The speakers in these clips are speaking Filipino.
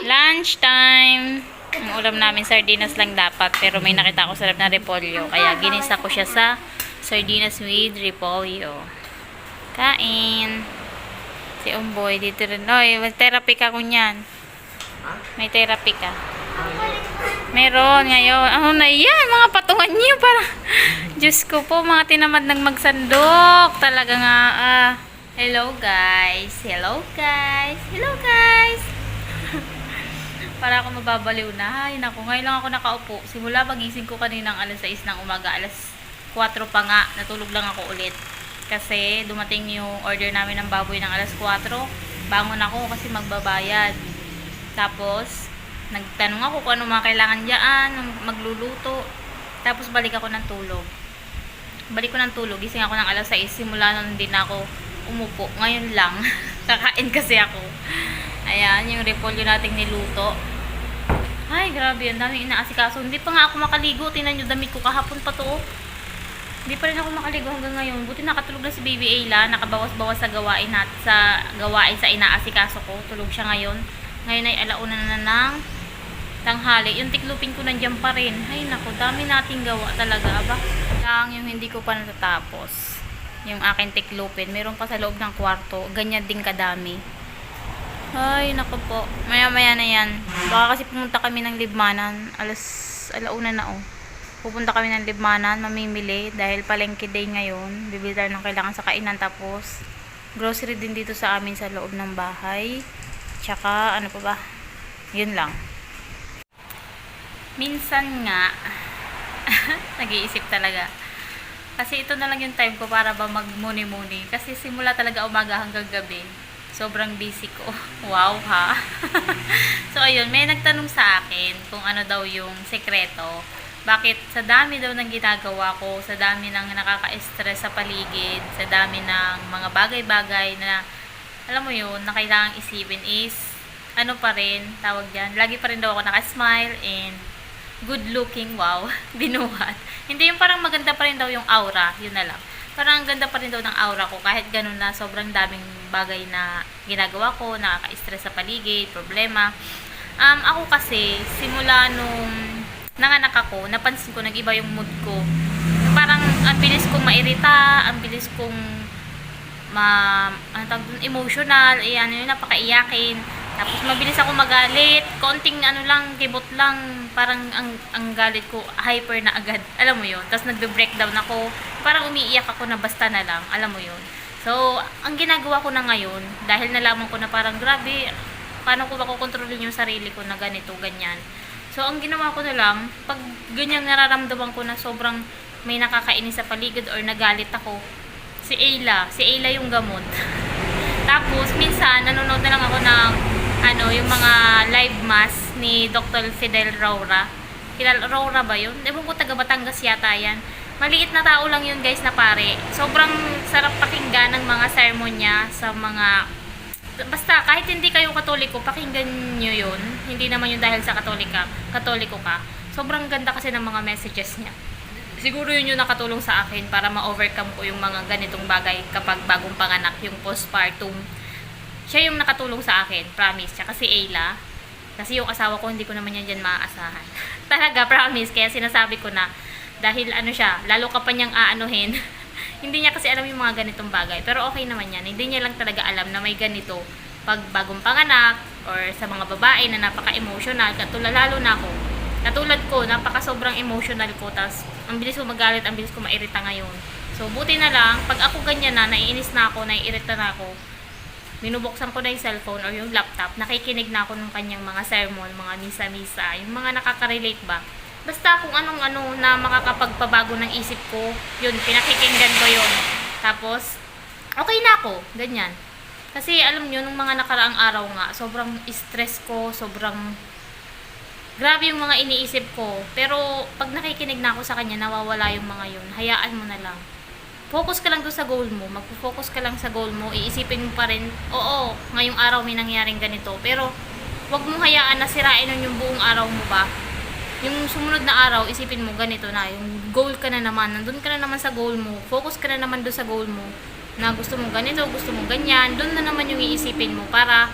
Lunch time. Ang ulam namin sardinas lang dapat, pero may nakita ako sarap na repolyo, kaya ginisa ko siya sa sardinas with repolyo. Kain. Si Umboy dito rin. Oy, mag-therapy ka kunyan. May therapy ka. Meron ngayon. Ano na yan? Mga patungan niyo para. Diyos ko po, mga tinamad ng magsandok. Talaga nga. Hello guys. Hello guys. Hello guys. Para ako mababaliw na. Ay, naku. Ngayon lang ako nakaupo. Simula pagising ko kaninang alas 6 ng umaga. Alas 4 pa nga. Natulog lang ako ulit. Kasi dumating yung order namin ng baboy ng alas 4. Bangon ako kasi magbabayad. Tapos, nagtanong ako kung ano mga kailangan dyan. Magluluto. Tapos balik ako ng tulog. Balik ko ng tulog. Gising ako ng alas 6. Simula nun din ako umupo. Ngayon lang. Kakain kasi ako. Ayan, yung repolyo nating niluto. Ay, grabe yun. Daming inaasikaso. Hindi pa nga ako makaligo. Tingnan nyo, damit ko kahapon pa to. Hindi pa rin ako makaligo hanggang ngayon. Buti nakatulog na si Baby Ayla. Nakabawas-bawas sa gawain sa inaasikaso ko. Tulog siya ngayon. Ngayon ay alauna na ng tanghali. Yung tiklupin ko nandiyan pa rin. Ay, naku, dami nating gawa talaga. Aba, lang yung hindi ko pa natatapos. Yung akin tiklupin. Meron pa sa loob ng kwarto. Ganyan din kadami. Ay, naku po. Maya-maya na yan. Baka kasi pumunta kami ng Libmanan. Alauna na oh. Pupunta kami ng Libmanan, mamimili. Dahil palengke day ngayon. Bibili tayo ng kailangan sa kainan. Tapos, grocery din dito sa amin sa loob ng bahay. Tsaka, ano pa ba? Yun lang. Minsan nga, nag-iisip talaga. Kasi ito na lang yung time ko para ba magmuni-muni. Kasi simula talaga umaga hanggang gabi. Sobrang busy ko. Wow ha. So ayun, may nagtanong sa akin kung ano daw yung sekreto. Bakit sa dami daw ng ginagawa ko, sa dami ng nakaka-stress sa paligid, sa dami ng mga bagay-bagay na alam mo yun, na kailangang isipin is ano pa rin, tawag dyan, lagi pa rin daw ako naka-smile and good looking, wow, binuhat. Hindi yung parang maganda pa rin daw yung aura, yun na lang. Parang ang ganda pa rin daw ng aura ko kahit ganun na sobrang daming bagay na ginagawa ko, nakaka-stress sa paligid, problema. Ako kasi, simula nung nanganak ako, napansin ko nag-iba yung mood ko. Parang ang bilis kong mairita, ang bilis kong emotional, ano yun, napakaiyakin. Tapos mabilis ako magalit, konting ano lang, kibot lang, parang ang galit ko hyper na agad. Alam mo 'yun. Tapos nagbe-breakdown ako, parang umiiyak ako na basta na lang, alam mo 'yun. So, ang ginagawa ko na ngayon, dahil nalaman ko na parang grabe, paano ko makokontrolin yung sarili ko na ganito, ganyan. So, ang ginawa ko na lang, pag ganyan nararamdaman ko na sobrang may nakakainis sa paligid or nagalit ako, si Ayla yung gamot. Tapos, minsan, nanonood na lang ako ng yung mga live mass ni Dr. Fidel Roura. Kilala Roura ba yun? Ewan ko, taga Batangas yata yan. Maliit na tao lang yun guys na pare. Sobrang sarap pakinggan ng mga sermon niya sa mga... Basta, kahit hindi kayo katoliko, pakinggan nyo yun. Hindi naman yun dahil sa katoliko ka. Sobrang ganda kasi ng mga messages niya. Siguro yun yung nakatulong sa akin para ma-overcome ko yung mga ganitong bagay kapag bagong panganak, yung postpartum. Siya yung nakatulong sa akin, promise. Tsaka si Ayla. Kasi yung asawa ko, hindi ko naman yan dyan maaasahan. Talaga, promise. Kaya sinasabi ko na, dahil ano siya, lalo ka pa niyang aanuhin. Hindi niya kasi alam yung mga ganitong bagay. Pero okay naman yan. Hindi niya lang talaga alam na may ganito pag bagong panganak or sa mga babae na napaka-emotional. Lalo na ako. Katulad ko, napaka-sobrang emotional ko. Tas, ang bilis ko magalit, ang bilis ko mairita ngayon. So, buti na lang, pag ako ganyan na, naiinis na ako, naiirita na ako, binubuksan ko na yung cellphone or yung laptop, nakikinig na ako ng kanyang mga sermon, mga misa-misa, yung mga nakaka-relate ba. Basta kung anong-ano na makakapagpabago ng isip ko, yun, pinakikinggan ko yun. Tapos, okay na ako, ganyan. Kasi alam nyo, nung mga nakaraang araw nga, sobrang stress ko, sobrang grabe yung mga iniisip ko. Pero, pag nakikinig na ako sa kanya, nawawala yung mga yun. Hayaan mo na lang. Focus ka lang doon sa goal mo. Magpo-focus ka lang sa goal mo. Iisipin mo pa rin, oo, ngayong araw may nangyaring ganito. Pero, wag mong hayaan na sirain nun yung buong araw mo ba. Yung sumunod na araw, isipin mo ganito na. Yung goal ka na naman. Nandun ka na naman sa goal mo. Focus ka na naman doon sa goal mo. Na gusto mo ganito, gusto mo ganyan. Doon na naman yung iisipin mo para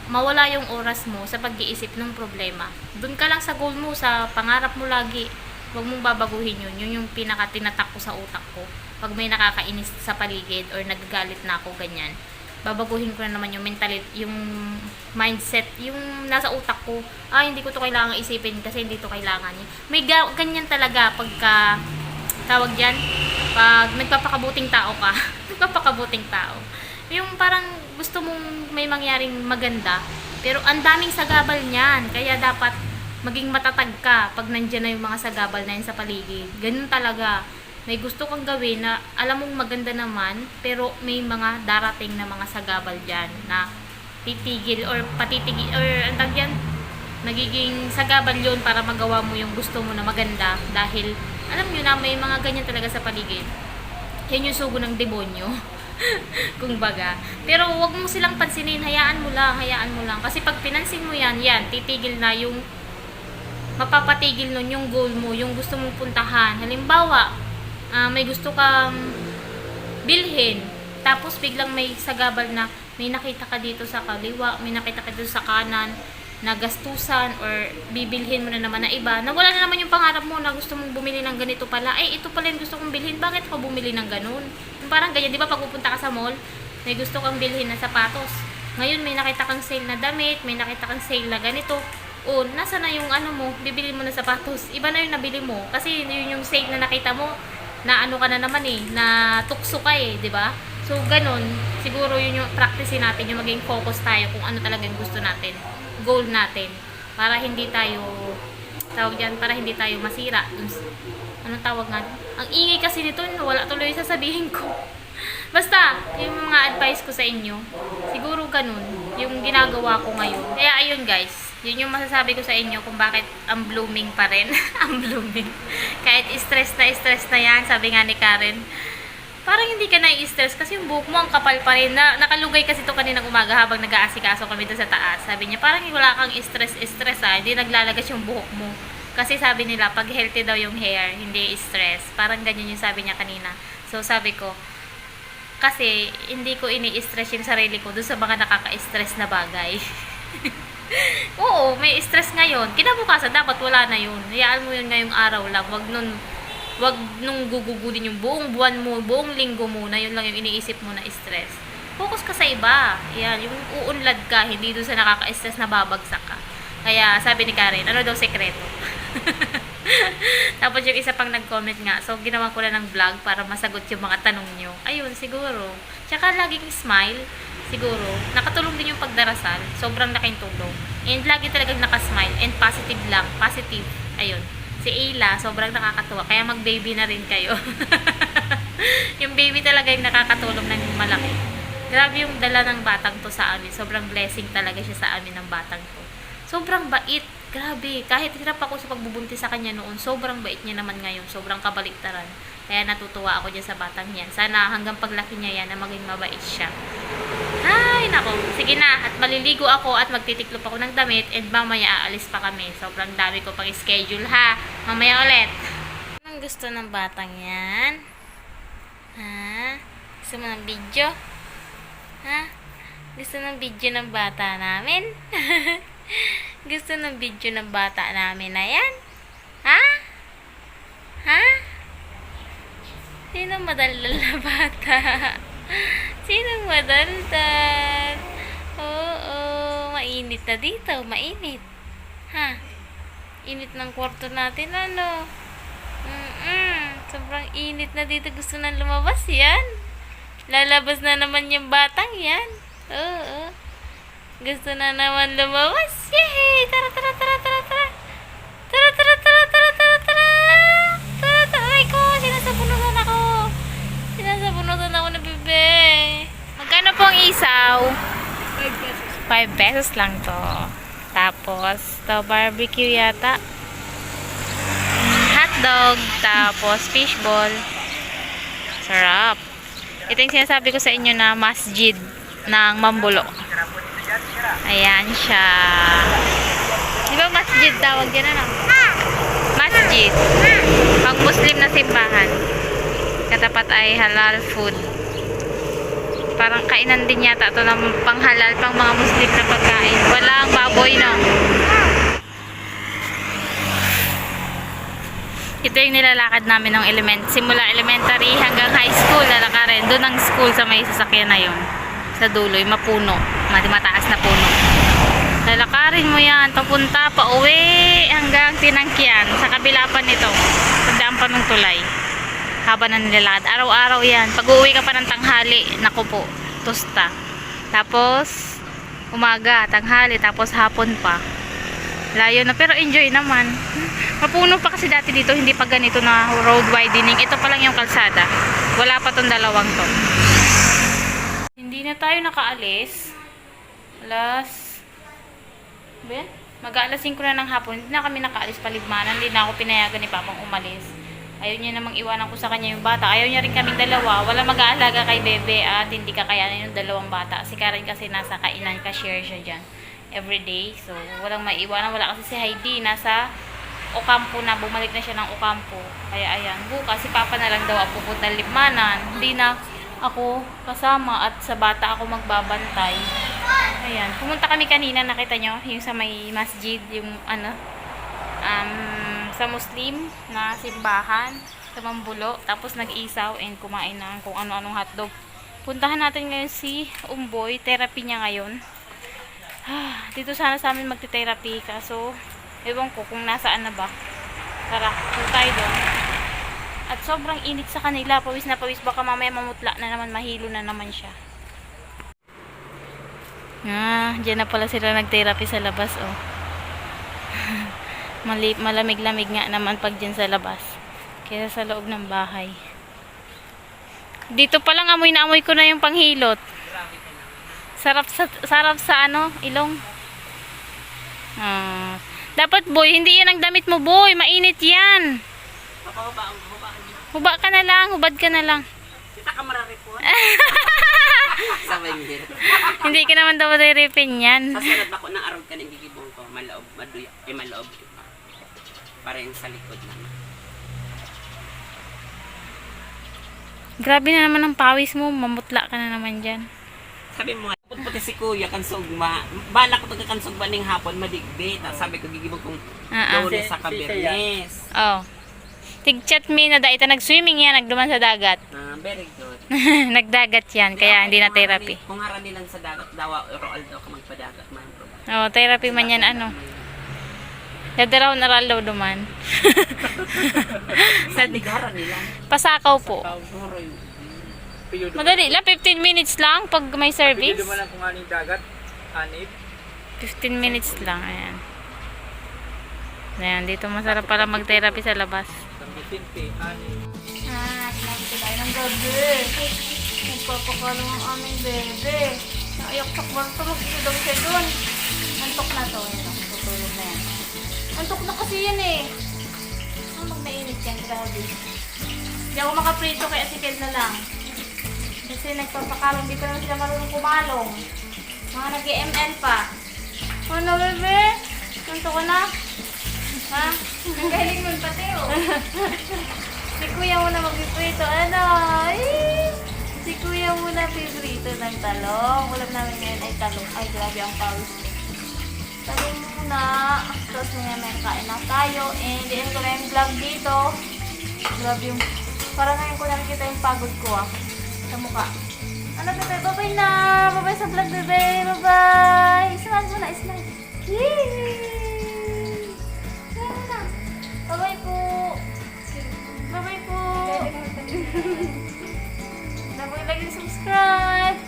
mawala yung oras mo sa pag-iisip ng problema. Doon ka lang sa goal mo, sa pangarap mo lagi. Huwag mong babaguhin yun. Yun yung pinaka-tinatak ko sa utak ko. Pag may nakakainis sa paligid or nagagalit na ako, ganyan. Babaguhin ko na naman yung mentality, yung mindset, yung nasa utak ko. Hindi ko to kailangan isipin kasi hindi to kailangan. May ganyan talaga pagka, tawag dyan, pag nagpapakabuting tao ka. Nagpapakabuting tao. Yung parang gusto mong may mangyaring maganda, pero ang daming sagabal niyan. Kaya dapat maging matatag ka pag nandiyan na yung mga sagabal na yun sa paligid. Ganun talaga. May gusto kang gawin na alam mong maganda naman, pero may mga darating na mga sagabal dyan na titigil or patitigil or ang tawag yan, nagiging sagabal yun para magawa mo yung gusto mo na maganda dahil alam nyo na may mga ganyan talaga sa paligid. Yan yung sugo ng demonyo. Kung baga. Pero wag mo silang pansinin, hayaan mo lang. Kasi pag pinansin mo yan, titigil na yung mapapatigil nun yung goal mo, yung gusto mong puntahan. Halimbawa, may gusto kang bilhin, tapos biglang may sagabal na may nakita ka dito sa kaliwa, may nakita ka dito sa kanan, na gastusan or bibilhin mo na naman na iba, na wala na naman yung pangarap mo na gusto mong bumili ng ganito pala. Ito pala yung gusto kong bilhin, bakit ako bumili ng ganun? Yung parang ganyan, di ba pag pupunta ka sa mall, may gusto kang bilhin na sapatos. Ngayon may nakita kang sale na damit, may nakita kang sale na ganito. Nasa na yung ano mo, bibili mo na sapatos. Iba na yung nabili mo. Kasi yun yung sale na nakita mo, na ano ka na naman na tukso ka di ba? So, ganun. Siguro yun yung practice natin, yung maging focus tayo kung ano talaga yung gusto natin, goal natin. Para hindi tayo, para hindi tayo masira. Anong tawag nga? Ang ingay kasi nito, wala tuloy sasabihin ko. Basta, yung mga advice ko sa inyo, siguro ganun, yung ginagawa ko ngayon. Kaya ayun guys, yun yung masasabi ko sa inyo kung bakit ang blooming pa rin. Ang blooming. Kahit stress na yan, sabi nga ni Karen, parang hindi ka na-stress kasi yung buhok mo ang kapal pa rin. Nakalugay kasi ito kaninang umaga habang nag-aasikaso kami doon sa taas. Sabi niya, parang wala kang stress hindi naglalagas yung buhok mo. Kasi sabi nila, pag healthy daw yung hair, hindi stress. Parang ganyan yung sabi niya kanina. So sabi ko, kasi hindi ko ini-stress yung sarili ko doon sa mga nakaka-stress na bagay. Oo, may stress ngayon. Kinabukasan, dapat wala na yun. Hayaan mo yun ngayong araw lang. Wag nung gugugudin yung buong buwan mo, buong linggo mo na yun lang yung iniisip mo na stress. Focus ka sa iba. Yan, yung uunlad ka, hindi doon sa nakaka-stress na babagsak ka. Kaya sabi ni Karen, ano daw sekreto? Tapos yung isa pang nag-comment nga, so ginawa ko lang ng vlog para masagot yung mga tanong nyo. Ayun, siguro. Tsaka laging smile, siguro. Nakatulong din yung pagdarasal, sobrang laking tulong. And lagi talagang nakasmile, and positive lang, positive. Ayun. Si Ayla, sobrang nakakatuwa. Kaya mag-baby na rin kayo. Yung baby talaga yung nakakatulong ng malaki. Grabe yung dala ng batang to sa amin. Sobrang blessing talaga siya sa amin ng batang to. Sobrang bait. Grabe. Kahit hirap ako sa pagbubuntis sa kanya noon, sobrang bait niya naman ngayon. Sobrang kabaliktaran. Kaya natutuwa ako dyan sa batang yan. Sana hanggang paglaki niya yan na maging mabait siya. Ay, nako. Sige na. At maliligo ako at magtitiklop ako ng damit and mamaya aalis pa kami. Sobrang dami ko pang schedule ha. Mamaya ulit. Anong gusto ng batang yan? Ha? Gusto mo ng video? Ha? Gusto ng video ng bata namin? Gusto ng video ng bata namin na yan? Ha? Ha? Sino madaldal na bata? Sinong madaldal? Oo, mainit na dito. Mainit. Ha? Init ng kwarto natin, ano? Sobrang init na dito. Gusto nang lumabas yan. Lalabas na naman yung batang yan. Oo. Gusto na naman lumabas. Yay! Tara, tara, tara, tara, tara. Tara, tara, tara, tara, tara, tara. Tara, tara. Ay ko, sinasabunutan ako. Sinasabunutan ako na bebe. Magkano po ang isaw? 5 pesos. 5 pesos lang to. Tapos, to barbecue yata. Hotdog. Tapos, fishball. Sarap. Ito yung sinasabi ko sa inyo na masjid ng Mambulo. Ayan siya. Di ba masjid tawag yan ano? Masjid. Pag Muslim na simbahan. Katapat ay halal food. Parang kainan din yata ito ng panghalal, pang mga Muslim na pagkain. Walang baboy, no? Ito yung nilalakad namin ng simula elementary hanggang high school. Lalakarin. Doon ang school sa may sasakyan na yun. Sa dulo, yung mapuno. Mataas na puno. Lalakarin mo yan. Papunta, pa uwi hanggang Tinangkian. Sa kabila pa nito. Tandaan pa ng tulay. Haba na nilalakad. Araw-araw yan. Pag uwi ka pa ng tanghali, naku po, tusta. Tapos, umaga, tanghali, tapos hapon pa. Layo na, pero enjoy naman. Mapuno pa kasi dati dito, hindi pa ganito na road widening. Ito pa lang yung kalsada. Wala pa tong dalawang to. Hindi na tayo nakaalis. Mag-aalas 5 na ng hapon. Hindi na kami nakaalis paligmanan. Hindi na ako pinayagan ni Papang umalis. Ayaw niya namang iwanan ko sa kanya yung bata. Ayaw niya rin kaming dalawa. Wala mag-aalaga kay Bebe at hindi kakayanin yung dalawang bata. Si Karen kasi nasa kainan, cashier siya dyan. Everyday. So, walang maiwanan. Wala kasi si Heidi. Nasa Ocampo na. Bumalik na siya ng Ocampo. Kaya ayan. Bukas si Papa na lang daw ang pupunta Libmanan. Hindi na ako kasama at sa bata ako magbabantay. Ayan. Pumunta kami kanina. Nakita nyo? Yung sa may masjid. Yung sa Muslim na simbahan sa Mambulo, tapos nag-isaw and kumain ng kung ano-anong hotdog. Puntahan natin ngayon si Umboy, therapy niya ngayon. Dito sana sa amin magte-therapy, kaso ewan ko kung nasaan na ba. Tara, punta tayo doon. At sobrang init sa kanila, pawis na pawis, baka mamaya mamutla na naman, mahilo na naman siya. Diyan na pala sila nag-therapy sa labas, oh. Malamig-lamig nga naman pag dyan sa labas kaya sa loob ng bahay. Dito pa lang amoy na amoy ko na yung panghilot. Sarap sa ilong. Dapat boy, hindi yan ang damit mo boy, mainit yan. Huba ka na lang, hubad ka na lang. Kita ka mararipon. Sabay nila. Hindi ka naman daw riripin yan. Sasalad ako ng araw ka ng gigibong ko, maloob, maduya, maloob. Para yung sa likod naman. Grabe na naman ang pawis mo, mamutla ka na naman dyan. Sabi mo nga, puti si kuya, kansugma. Bala ko pagkakansugma ng hapon, madigbi. Sabi ko, gigibong kong doon sa Cabernes. Oh. Tig-chat me na ita nag-swimming yan, nagduman sa dagat. Very good. Nagdagat yan, kaya hindi na therapy. Kung harap nilang sa dagat, dawa, roal daw ka magpadagat man. Oh, therapy man yan, Dadaraw na daw duman. Nadigara nila. Pasakaw po. Madali lang, 15 minutes lang pag may service. Pwede naman lang kung aning dagat, anib. 15 minutes lang, ayan. Ayan, dito masarap pala mag-therapy sa labas. Tambitin, anib. Sinabi ko tayo ng gabi. Nagpapakalo ang aming bebe. Naiyak sakban, tulog ito daw siya doon. Antok na to, tutulog na yan. Antok na kasi yan eh. Pag nainit yan, grabe. Hindi ako makaprito kaya asikil na lang. Kasi nagpapakalong, di pa naman sila marunong kumalong. Mga nag-ML pa. Ano bebe? Antok ka na? Ha? Nanggaling mo pati oh. Si kuya muna mag-piprito. Si kuya muna piprito ng talong. Ulam namin ngayon ay talong. Ay, grabe ang pawis. Talong muna. Tapos may kain na tayo. And then ko na yung vlog dito. Grabe yung... Parang ngayon ko nakikita yung pagod ko sa mukha. Ano bebe? Bye-bye na! Bye-bye sa vlog bebe! Bye-bye! Smile muna! Smile! Yay! Smile muna! Bye-bye po! Bye-bye po! Napaglag yung subscribe!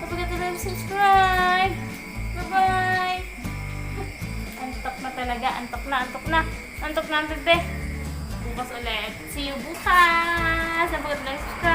Napaglag yung subscribe! Bye-bye! Antok na talaga. Antok na. Antok na ang bebe. Bukas ulit. See you bukas! Napaglag yung subscribe!